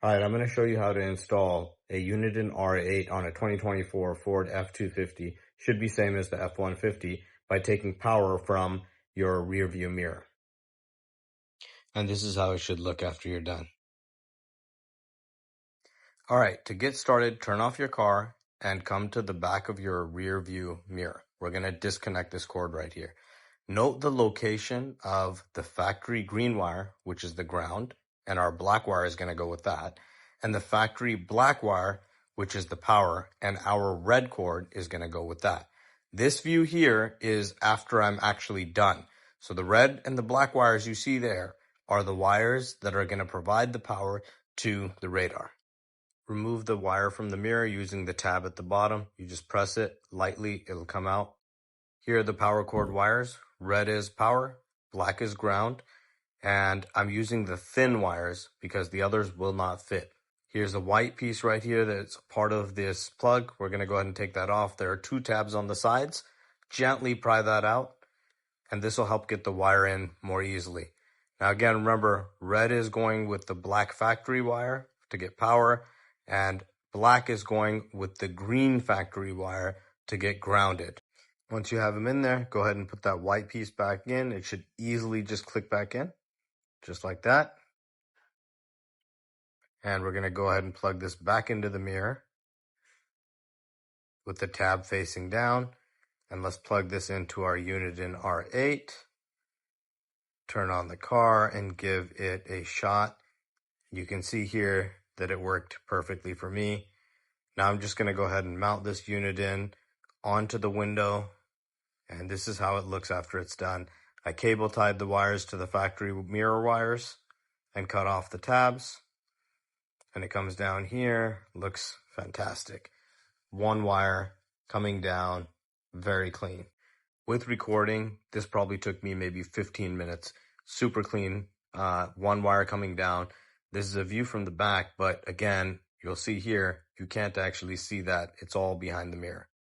Alright, I'm going to show you how to install a Uniden R8 on a 2024 Ford F250. Should be same as the F150 by taking power from your rear view mirror. And this is how it should look after you're done. Alright, to get started, turn off your car and come to the back of your rear view mirror. We're going to disconnect this cord right here. Note the location of the factory green wire, which is the ground, and our black wire is going to go with that. And the factory black wire, which is the power, and our red cord is going to go with that. This view here is after I'm actually done. So the red and the black wires you see there are the wires that are going to provide the power to the radar. Remove the wire from the mirror using the tab at the bottom. You just press it lightly, it'll come out. Here are the power cord wires. Red is power, black is ground, and I'm using the thin wires because the others will not fit. Here's a white piece right here that's part of this plug. We're going to go ahead and take that off. There are two tabs on the sides. Gently pry that out, and this will help get the wire in more easily. Now again, remember, red is going with the black factory wire to get power, and black is going with the green factory wire to get grounded. Once you have them in there, go ahead and put that white piece back in. It should easily just click back in, just like that. And we're going to go ahead and plug this back into the mirror with the tab facing down. And let's plug this into our Uniden R8. Turn on the car and give it a shot. You can see here that it worked perfectly for me. Now I'm just going to go ahead and mount this Uniden onto the window. And this is how it looks after it's done. I cable tied the wires to the factory mirror wires and cut off the tabs. And it comes down here, looks fantastic. One wire coming down, very clean. With recording, this probably took me maybe 15 minutes. Super clean, one wire coming down. This is a view from the back, but again, you'll see here, you can't actually see that. It's all behind the mirror.